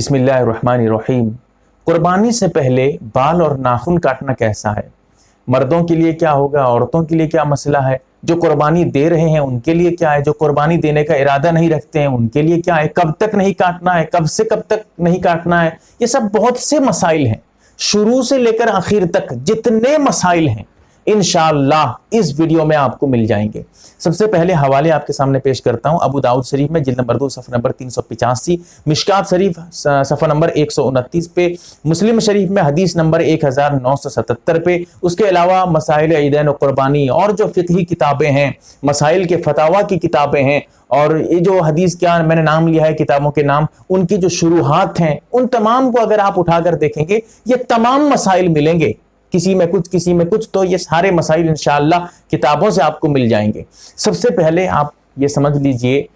बिस्मिल्लाहिर्रहमानिर्रहीम। कुर्बानी से पहले बाल और नाखून काटना कैसा है? मर्दों के लिए क्या होगा, औरतों के लिए क्या मसला है, जो कुर्बानी दे रहे हैं उनके लिए क्या है, जो कुर्बानी देने का इरादा नहीं रखते हैं उनके लिए क्या है, कब तक नहीं काटना है, कब से कब तक नहीं काटना है, ये सब बहुत से मसाइल हैं। शुरू से लेकर आखिर तक जितने मसाइल हैं इंशाअल्लाह इस वीडियो में आपको मिल जाएंगे। सबसे पहले हवाले आपके सामने पेश करता हूं। अबू दाऊद शरीफ में जिल्द नंबर 2 सफ़ा नंबर 385, मिशकात शरीफ सफ़ा नंबर 129 पे, मुस्लिम शरीफ में हदीस नंबर 1977 पे। उसके अलावा मसाइल ईदैन और कुर्बानी और जो फ़िक़ही किताबें हैं, मसाइल के फतावा की किताबें हैं, और ये जो हदीस क्या मैंने नाम लिया है किताबों के नाम, उनकी जो शुरुआत हैं उन तमाम को अगर आप उठाकर देखेंगे ये तमाम मसाइल मिलेंगे, किसी में कुछ किसी में कुछ, तो ये सारे मसाइल इंशाअल्लाह किताबों से आपको मिल जाएंगे। सबसे पहले आप ये समझ लीजिए,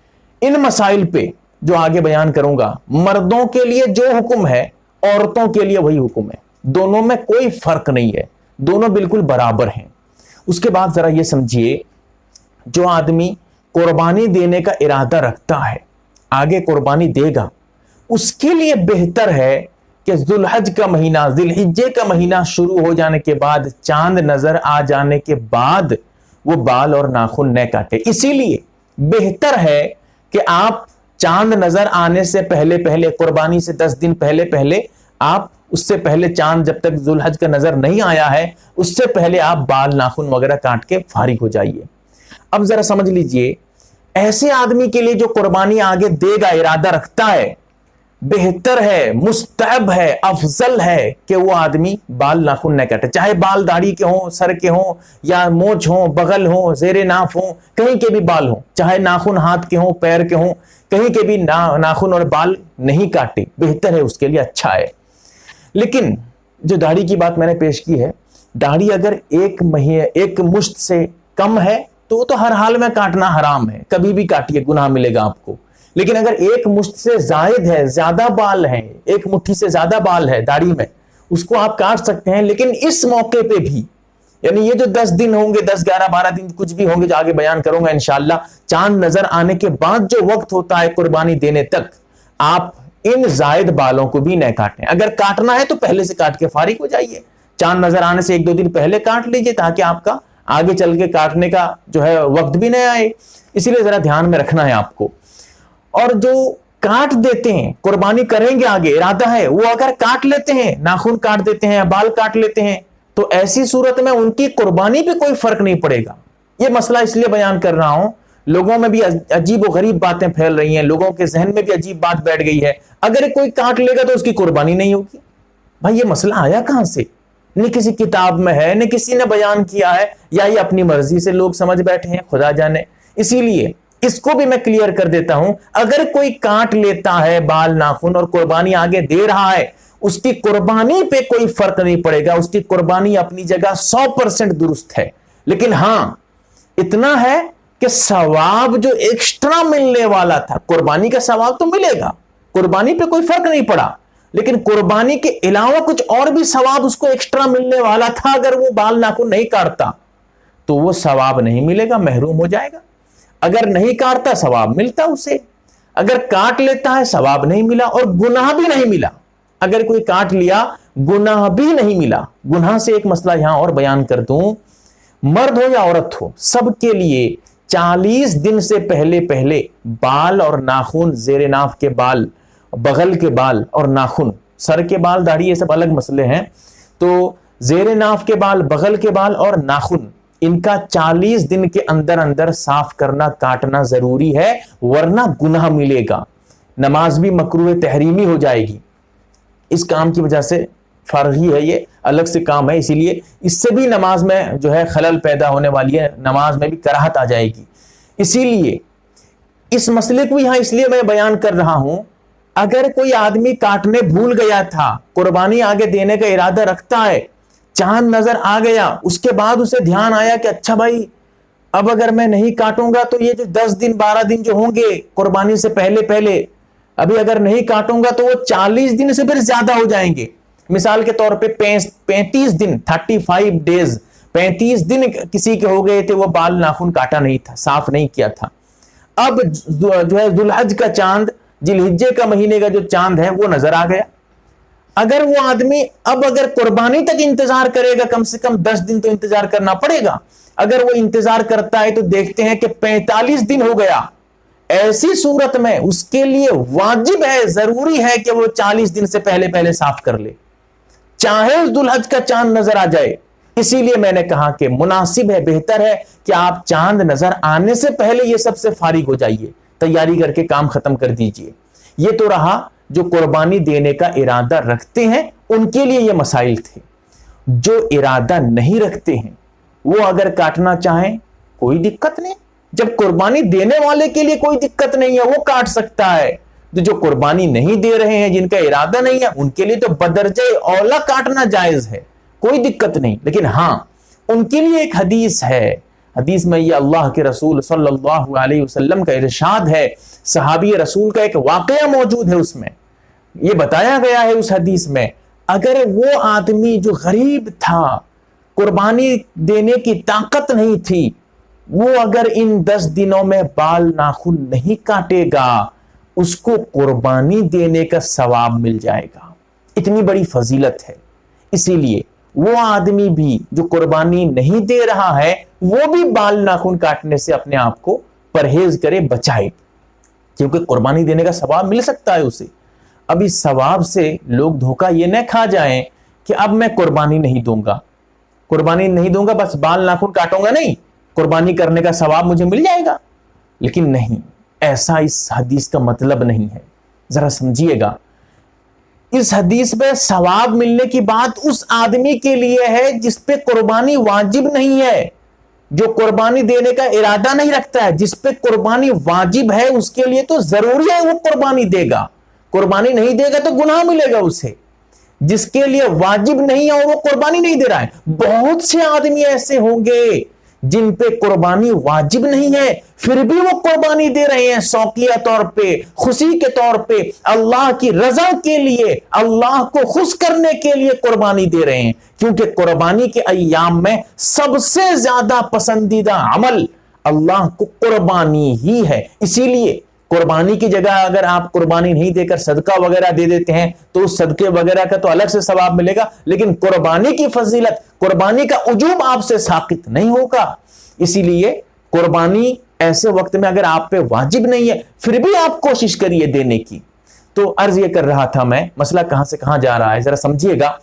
इन मसाइल पे जो आगे बयान करूंगा, मर्दों के लिए जो हुक्म है औरतों के लिए वही हुक्म है, दोनों में कोई फर्क नहीं है, दोनों बिल्कुल बराबर हैं। उसके बाद जरा ये समझिए, जो आदमी कुर्बानी देने का इरादा रखता है, आगे कुर्बानी देगा, उसके लिए बेहतर है कि जुल्हज का महीना, जिलहिज्जे का महीना शुरू हो जाने के बाद, चांद नजर आ जाने के बाद वो बाल और नाखून न काटे। इसीलिए बेहतर है कि आप चांद नजर आने से पहले पहले, कुर्बानी से 10 दिन पहले पहले, आप उससे पहले, चांद जब तक जुल्हज का नजर नहीं आया है उससे पहले आप बाल नाखून वगैरह काट के फारिग हो जाइए। अब जरा समझ लीजिए, ऐसे आदमी के लिए जो कुर्बानी आगे देगा, इरादा रखता है, बेहतर है, मुस्तहब है, अफजल है कि वो आदमी बाल नाखून न काटे। चाहे बाल दाढ़ी के हों, सर के हों, या मोछ हों, बगल हों, जेरे नाफ हों, कहीं के भी बाल हों, चाहे नाखून हाथ के हों, पैर के हों, कहीं के भी नाखून और बाल नहीं काटे, बेहतर है, उसके लिए अच्छा है। लेकिन जो दाढ़ी की बात मैंने पेश की है, दाढ़ी अगर एक मुश्त से कम है तो हर हाल में काटना हराम है, कभी भी काटिए, गुनाह मिलेगा आपको। लेकिन अगर एक मुश्त से जायद है, ज्यादा बाल हैं, एक मुट्ठी से ज्यादा बाल है दाढ़ी में, उसको आप काट सकते हैं। लेकिन इस मौके पे भी, यानी ये जो 10 दिन होंगे, 10, 11, 12 दिन कुछ भी होंगे, जो आगे बयान करूंगा इंशाअल्लाह, चांद नजर आने के बाद जो वक्त होता है कुर्बानी देने तक, आप इन जायद बालों को भी न काटें। अगर काटना है तो पहले से काट के फारिग हो जाइए, चांद नजर आने से 1-2 दिन पहले काट लीजिए, ताकि आपका आगे चल के काटने का जो है वक्त भी नहीं आए। इसीलिए जरा ध्यान में रखना है आपको। और जो काट देते हैं, कुर्बानी करेंगे, आगे इरादा है, वो अगर काट लेते हैं, नाखून काट देते हैं, बाल काट लेते हैं, तो ऐसी सूरत में उनकी कुर्बानी पे कोई फर्क नहीं पड़ेगा। ये मसला इसलिए बयान कर रहा हूं, लोगों में भी अजीब व गरीब बातें फैल रही हैं, लोगों के जहन में भी अजीब बात बैठ गई है, अगर कोई काट लेगा तो उसकी कुर्बानी नहीं होगी। भाई ये मसला आया कहां से? न किसी किताब में है, न किसी ने बयान किया है, या ये अपनी मर्जी से लोग समझ बैठे हैं, खुदा जाने। इसीलिए इसको भी मैं क्लियर कर देता हूं, अगर कोई काट लेता है बाल नाखून और कुर्बानी आगे दे रहा है, उसकी कुर्बानी पे कोई फर्क नहीं पड़ेगा, उसकी कुर्बानी अपनी जगह 100% दुरुस्त है। लेकिन हां, इतना है कि सवाब जो एक्स्ट्रा मिलने वाला था, कुर्बानी का सवाब तो मिलेगा, कुर्बानी पे कोई फर्क नहीं पड़ा, लेकिन कुर्बानी के अलावा कुछ और भी सवाब उसको एक्स्ट्रा मिलने वाला था, अगर वो बाल नाखून नहीं काटता तो वो सवाब नहीं मिलेगा, महरूम हो जाएगा। अगर नहीं काटता सवाब मिलता उसे, अगर काट लेता है सवाब नहीं मिला और गुनाह भी नहीं मिला। अगर कोई काट लिया, गुनाह भी नहीं मिला। गुनाह से एक मसला यहां और बयान कर दूं, मर्द हो या औरत हो, सबके लिए 40 दिन से पहले पहले बाल और नाखून, जेरे नाफ के बाल, बगल के बाल और नाखून, सर के बाल, दाढ़ी, ये सब अलग मसले हैं, तो जेरे नाफ के बाल, बगल के बाल और नाखून, इनका 40 दिन के अंदर अंदर साफ करना, काटना जरूरी है, वरना गुनाह मिलेगा। नमाज भी मकरूह तहरीमी हो जाएगी। इस काम की वजह से फर्जी है, ये अलग से काम है, इसीलिए इससे भी नमाज में जो है खलल पैदा होने वाली है, नमाज में भी कराहत आ जाएगी। इसीलिए इस मसले को यहां इसलिए मैं बयान कर रहा हूं, अगर कोई आदमी काटने भूल गया था, कुर्बानी आगे देने का इरादा रखता है, चांद नजर आ गया, उसके बाद उसे ध्यान आया कि अच्छा भाई, अब अगर मैं नहीं काटूंगा तो ये जो 10 दिन 12 दिन जो होंगे कुर्बानी से पहले पहले, अभी अगर नहीं काटूंगा तो वो 40 दिन से फिर ज्यादा हो जाएंगे। मिसाल के तौर पे 35 दिन, 35 डेज, 35 दिन किसी के हो गए थे, वो बाल नाखून काटा नहीं था, साफ नहीं किया था। अब जो है दुल्हज का चांद जिलहिज्जे का महीने का जो चांद है वो नजर आ गया। अगर वो आदमी अब अगर कुर्बानी तक इंतजार करेगा, कम से कम 10 दिन तो इंतजार करना पड़ेगा। अगर वो इंतजार करता है तो देखते हैं कि 45 दिन हो गया। ऐसी सूरत में उसके लिए वाजिब है, जरूरी है कि वो 40 दिन से पहले पहले साफ कर ले, चाहे उस दुल्हज का चांद नजर आ जाए। इसीलिए मैंने कहा कि मुनासिब है, बेहतर है कि आप चांद नजर आने से पहले ये सबसे फारिग हो जाइए, तैयारी करके काम खत्म कर दीजिए। ये तो रहा जो कुर्बानी देने का इरादा रखते हैं उनके लिए ये मसाइल थे। जो इरादा नहीं रखते हैं वो अगर काटना चाहें कोई दिक्कत नहीं। जब कुर्बानी देने वाले के लिए कोई दिक्कत नहीं है वो काट सकता है, तो जो कुर्बानी नहीं दे रहे हैं, जिनका इरादा नहीं है, उनके लिए तो बदरजे औला काटना जायज है, कोई दिक्कत नहीं। लेकिन हां, उनके लिए एक हदीस है, हदीस में ये अल्लाह के रसूल सल्लल्लाहु अलैहि वसल्लम का इरशाद है, सहाबी रसूल का एक वाकया मौजूद है, उसमें ये बताया गया है उस हदीस में, अगर वो आदमी जो गरीब था, कुर्बानी देने की ताकत नहीं थी, वो अगर इन 10 दिनों में बाल नाखून नहीं काटेगा, उसको कुर्बानी देने का सवाब मिल जाएगा। इतनी बड़ी फजीलत है। इसीलिए वो आदमी भी जो कुर्बानी नहीं दे रहा है वो भी बाल नाखून काटने से अपने आप को परहेज करे, बचाए, क्योंकि कुर्बानी देने का सवाब मिल सकता है उसे। अब इस सवाब से लोग धोखा ये न खा जाएं कि अब मैं कुर्बानी नहीं दूंगा, कुर्बानी नहीं दूंगा, बस बाल नाखून काटूंगा नहीं, कुर्बानी करने का सवाब मुझे मिल जाएगा। लेकिन नहीं, ऐसा इस हदीस का मतलब नहीं है। जरा समझिएगा, इस हदीस में सवाब मिलने की बात उस आदमी के लिए है जिस पे कुर्बानी वाजिब नहीं है, जो कुर्बानी देने का इरादा नहीं रखता है। जिस पे कुर्बानी वाजिब है उसके लिए तो जरूरी है वो कुर्बानी देगा, कुर्बानी नहीं देगा तो गुनाह मिलेगा उसे। जिसके लिए वाजिब नहीं है और वो कुर्बानी नहीं दे रहा है, बहुत से आदमी ऐसे होंगे जिन पे कुर्बानी वाजिब नहीं है फिर भी वो कुर्बानी दे रहे हैं, शौकिया तौर पे, खुशी के तौर पे, अल्लाह की रजा के लिए, अल्लाह को खुश करने के लिए कुर्बानी दे रहे हैं। क्योंकि कुर्बानी के अय्याम में सबसे ज्यादा पसंदीदा अमल अल्लाह को कुर्बानी ही है। इसीलिए कुर्बानी की जगह अगर आप कुर्बानी नहीं देकर सदका वगैरह दे देते हैं तो उस सदके वगैरह का तो अलग से सवाब मिलेगा, लेकिन कुर्बानी की फजीलत, कुर्बानी का उजूब आपसे साकित नहीं होगा। इसीलिए कुर्बानी ऐसे वक्त में अगर आप पे वाजिब नहीं है फिर भी आप कोशिश करिए देने की। तो अर्ज ये कर रहा था मैं, मसला कहां से कहां जा रहा है जरा समझिएगा।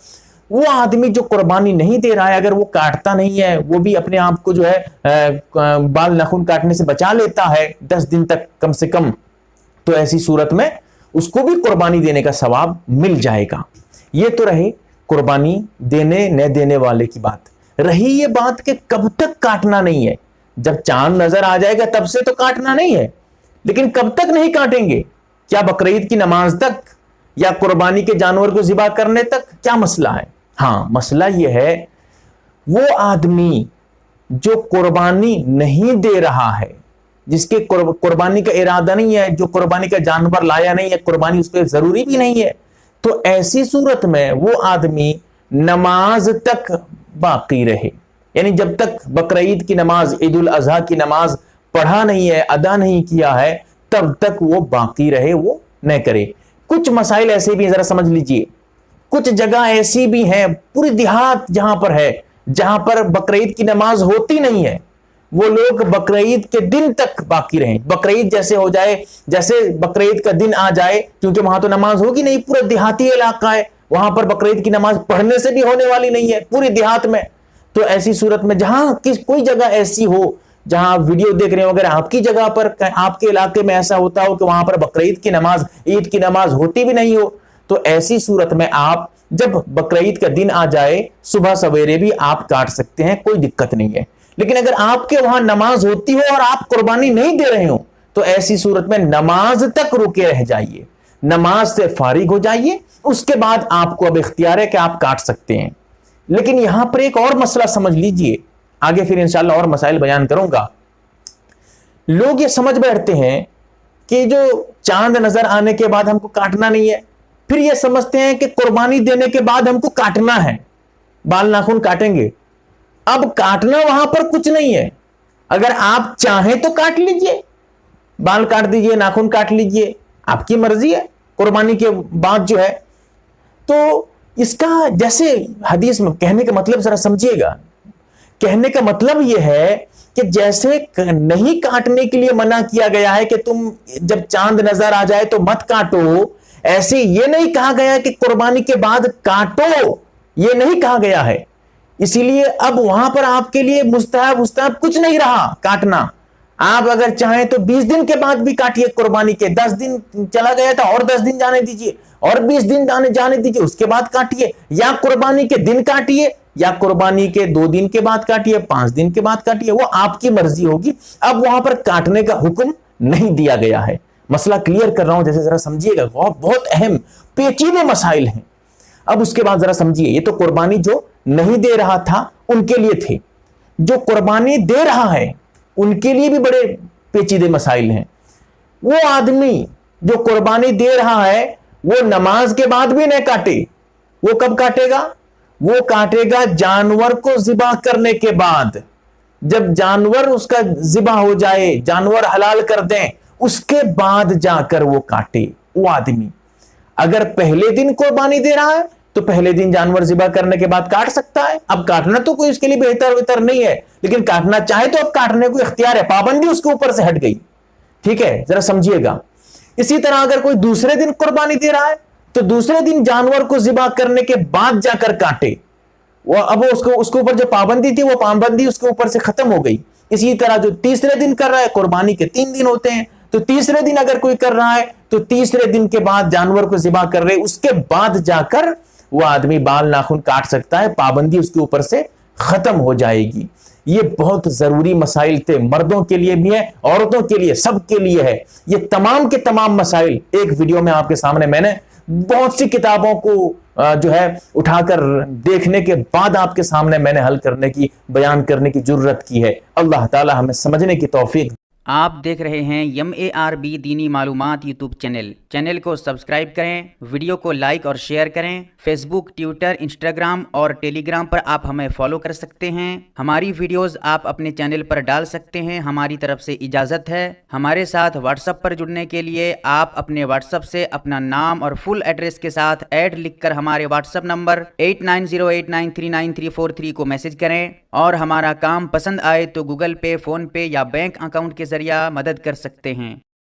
वो आदमी जो कुर्बानी नहीं दे रहा है, अगर वो काटता नहीं है, वो भी अपने आप को जो है बाल नाखून काटने से बचा लेता है 10 दिन तक कम से कम, तो ऐसी सूरत में उसको भी कुर्बानी देने का सवाब मिल जाएगा। ये तो रहे कुर्बानी देने न देने वाले की बात। रही ये बात कि कब तक काटना नहीं है, जब चांद नजर आ जाएगा तब से तो काटना नहीं है, लेकिन कब तक नहीं काटेंगे? क्या बकरीद की नमाज तक या कुर्बानी के जानवर को ज़िबा करने तक? क्या मसला है? हाँ, मसला यह है वो आदमी जो कुर्बानी नहीं दे रहा है, जिसके कुर्बानी का इरादा नहीं है, जो कुर्बानी का जानवर लाया नहीं है, कुर्बानी उस पर जरूरी भी नहीं है, तो ऐसी सूरत में वो आदमी नमाज तक बाकी रहे, यानी जब तक बकरीद की नमाज, ईद उल अजहा की नमाज पढ़ा नहीं है, अदा नहीं किया है, तब तक वो बाकी रहे, वो न करे। कुछ मसाइल ऐसे भी, जरा समझ लीजिए, कुछ जगह ऐसी भी हैं, पूरी देहात जहां पर है, जहां पर बकरीद की नमाज होती नहीं है, वो लोग बकरीद के दिन तक बाकी रहें। बकरीद जैसे हो जाए, जैसे बकरीद का दिन आ जाए, क्योंकि वहां तो नमाज होगी नहीं, पूरा देहाती इलाका है, वहां पर बकरीद की नमाज पढ़ने से भी होने वाली नहीं है पूरी देहात में। तो ऐसी सूरत में जहां कोई जगह ऐसी हो जहां आप वीडियो देख रहे हो, अगर आपकी जगह पर, आपके इलाके में ऐसा होता हो कि वहां पर बकरीद की नमाज, ईद की नमाज होती भी नहीं हो, तो ऐसी सूरत में आप जब बकरीद का दिन आ जाए सुबह सवेरे भी आप काट सकते हैं, कोई दिक्कत नहीं है। लेकिन अगर आपके वहां नमाज होती हो और आप कुर्बानी नहीं दे रहे हो, तो ऐसी सूरत में नमाज तक रुके रह जाइए, नमाज से फारिग हो जाइए, उसके बाद आपको अब इख्तियार है कि आप काट सकते हैं। लेकिन यहां पर एक और मसला समझ लीजिए, आगे फिर इंशाल्लाह और मसाइल बयान करूंगा। लोग ये समझ बैठते हैं कि जो चांद नजर आने के बाद हमको काटना नहीं है, फिर ये समझते हैं कि कुर्बानी देने के बाद हमको काटना है, बाल नाखून काटेंगे। अब काटना वहां पर कुछ नहीं है, अगर आप चाहें तो काट लीजिए, बाल काट दीजिए, नाखून काट लीजिए, आपकी मर्जी है कुर्बानी के बाद जो है। तो इसका जैसे हदीस में कहने का मतलब जरा समझिएगा, कहने का मतलब यह है कि जैसे नहीं काटने के लिए मना किया गया है कि तुम जब चांद नजर आ जाए तो मत काटो, ऐसे ये नहीं कहा गया कि कुर्बानी के बाद काटो, ये नहीं कहा गया है। इसीलिए अब वहां पर आपके लिए मुस्तहब कुछ नहीं रहा काटना। आप अगर चाहें तो 20 दिन के बाद भी काटिए कुर्बानी के, 10 दिन चला गया था और 10 दिन जाने दीजिए, और 20 दिन जाने दीजिए, उसके बाद काटिए, या कुर्बानी के दिन काटिए, या कुर्बानी के 2 दिन के बाद काटिए, 5 दिन के बाद काटिए, वो आपकी मर्जी होगी। अब वहां पर काटने का हुक्म नहीं दिया गया है। मसला क्लियर कर रहा हूं, जैसे जरा समझिएगा, बहुत अहम पेचीदे मसाइल हैं। अब उसके बाद जरा समझिए, ये तो कुर्बानी जो नहीं दे रहा था उनके लिए थे, जो कुर्बानी दे रहा है उनके लिए भी बड़े पेचीदे मसाइल हैं। वो आदमी जो कुर्बानी दे रहा है वो नमाज के बाद भी नहीं काटे, वो कब काटेगा? वो काटेगा जानवर को ज़िबा करने के बाद। जब जानवर उसका ज़िबा हो जाए, जानवर हलाल कर दें, उसके बाद जाकर वो काटे। वो आदमी अगर पहले दिन कुर्बानी दे रहा है तो पहले दिन जानवर ज़िबा करने के बाद काट सकता है। अब काटना तो कोई उसके लिए बेहतर नहीं है, लेकिन काटना चाहे तो अब काटने को इख्तियार है, पाबंदी उसके ऊपर से हट गई। ठीक है, जरा समझिएगा। इसी तरह अगर कोई दूसरे दिन कुर्बानी दे रहा है तो दूसरे दिन जानवर को ज़िबा करने के बाद जाकर काटे। वो अब उसके ऊपर जो पाबंदी थी वो पाबंदी उसके ऊपर से खत्म हो गई। इसी तरह जो तीसरे दिन कर रहा है, कुर्बानी के 3 दिन होते हैं, तो तीसरे दिन अगर कोई कर रहा है तो तीसरे दिन के बाद जानवर को ज़िबा कर रहे, उसके बाद जाकर वो आदमी बाल नाखून काट सकता है, पाबंदी उसके ऊपर से खत्म हो जाएगी। ये बहुत जरूरी मसाइल थे, मर्दों के लिए भी है, औरतों के लिए, सबके लिए है। ये तमाम के तमाम मसाइल एक वीडियो में आपके सामने मैंने बहुत सी किताबों को जो है उठाकर देखने के बाद आपके सामने मैंने हल करने की, बयान करने की जरूरत की है। अल्लाह ताला हमें समझने की तौफीक। आप देख रहे हैं MARB दीनी मालूमात यूट्यूब चैनल को सब्सक्राइब करें, वीडियो को लाइक और शेयर करें। फेसबुक, ट्विटर, इंस्टाग्राम और टेलीग्राम पर आप हमें फॉलो कर सकते हैं। हमारी वीडियोस आप अपने चैनल पर डाल सकते हैं, हमारी तरफ से इजाज़त है। हमारे साथ व्हाट्सएप पर जुड़ने के लिए आप अपने व्हाट्सएप से अपना नाम और फुल एड्रेस के साथ ऐड लिखकर हमारे व्हाट्सएप नंबर 8908939343 को मैसेज करें, और हमारा काम पसंद आए तो गूगल पे, फ़ोन पे या बैंक अकाउंट के जरिए मदद कर सकते हैं।